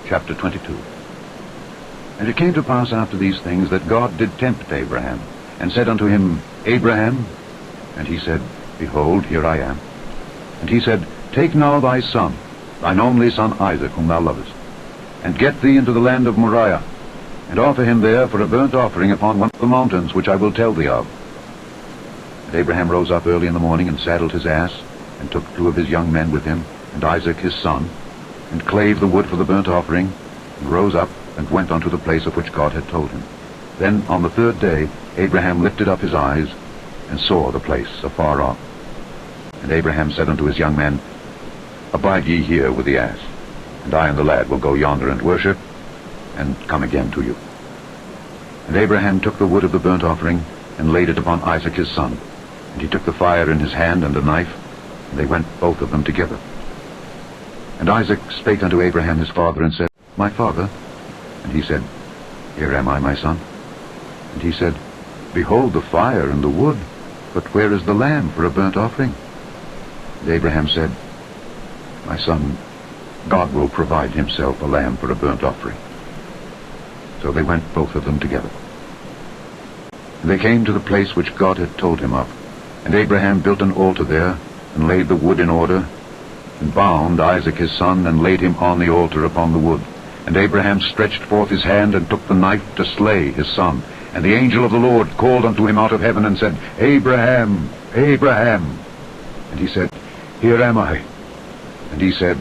Chapter 22. And it came to pass after these things that God did tempt Abraham, and said unto him, Abraham. And he said, Behold, here I am. And he said, Take now thy son, thine only son Isaac, whom thou lovest, and get thee into the land of Moriah, and offer him there for a burnt offering upon one of the mountains which I will tell thee of. And Abraham rose up early in the morning, and saddled his ass, and took 2 of his young men with him, and Isaac his son, and clave the wood for the burnt offering, and rose up, and went unto the place of which God had told him. Then on the 3rd day Abraham lifted up his eyes, and saw the place afar off. And Abraham said unto his young men, Abide ye here with the ass, and I and the lad will go yonder and worship, and come again to you. And Abraham took the wood of the burnt offering, and laid it upon Isaac his son. And he took the fire in his hand and a knife, and they went both of them together. And Isaac spake unto Abraham his father, and said, My father? And he said, Here am I, my son. And he said, Behold the fire and the wood, but where is the lamb for a burnt offering? And Abraham said, My son, God will provide himself a lamb for a burnt offering. So they went both of them together. And they came to the place which God had told him of. And Abraham built an altar there, and laid the wood in order, and bound Isaac his son, and laid him on the altar upon the wood. And Abraham stretched forth his hand, and took the knife to slay his son. And the angel of the Lord called unto him out of heaven, and said, Abraham, Abraham. And he said, Here am I. And he said,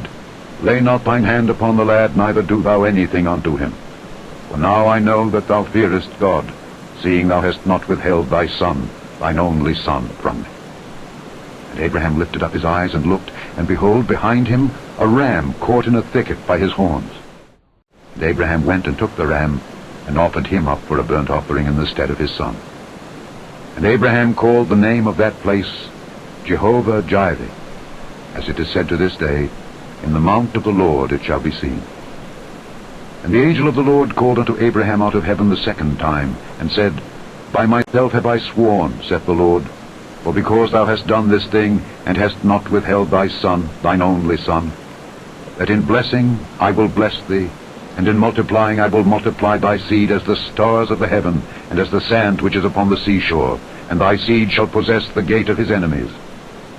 Lay not thine hand upon the lad, neither do thou anything unto him. For now I know that thou fearest God, seeing thou hast not withheld thy son, thine only son, from me. And Abraham lifted up his eyes, and looked, and behold, behind him a ram caught in a thicket by his horns. And Abraham went and took the ram, and offered him up for a burnt offering in the stead of his son. And Abraham called the name of that place Jehovah-Jireh, as it is said to this day, In the mount of the Lord it shall be seen. And the angel of the Lord called unto Abraham out of heaven the 2nd time, and said, By myself have I sworn, saith the Lord, for because thou hast done this thing, and hast not withheld thy son, thine only son, that in blessing I will bless thee, and in multiplying I will multiply thy seed as the stars of the heaven, and as the sand which is upon the seashore, and thy seed shall possess the gate of his enemies.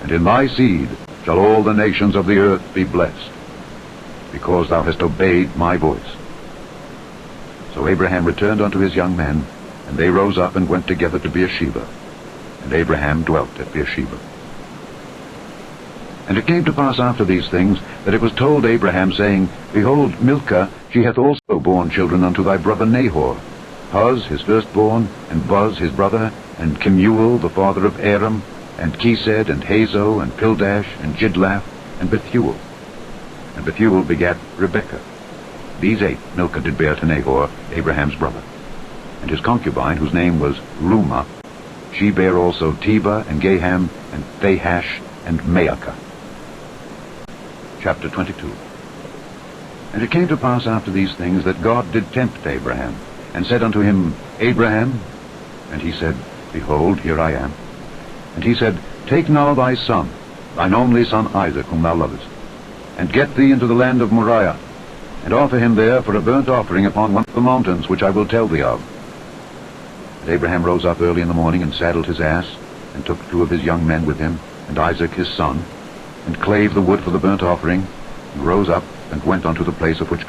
And in thy seed shall all the nations of the earth be blessed, because thou hast obeyed my voice. So Abraham returned unto his young men, and they rose up and went together to Beersheba. And Abraham dwelt at Beersheba. And it came to pass after these things, that it was told Abraham, saying, Behold, Milcah, she hath also borne children unto thy brother Nahor, Huz his firstborn, and Buz his brother, and Kemuel the father of Aram, and Chesed, and Hazo, and Pildash, and Jidlaph, and Bethuel. And Bethuel begat Rebekah. These 8 Milcah did bear to Nahor, Abraham's brother. And his concubine, whose name was Reumah, she bare also Tebah, and Gaham, and Thahash, and Maacah. Chapter 22. And it came to pass after these things that God did tempt Abraham, and said unto him, Abraham. And he said, Behold, here I am. And he said, Take now thy son, thine only son Isaac, whom thou lovest, and get thee into the land of Moriah, and offer him there for a burnt offering upon one of the mountains which I will tell thee of. And Abraham rose up early in the morning, and saddled his ass, and took 2 of his young men with him, and Isaac his son, and clave the wood for the burnt offering, and rose up, and went unto the place of which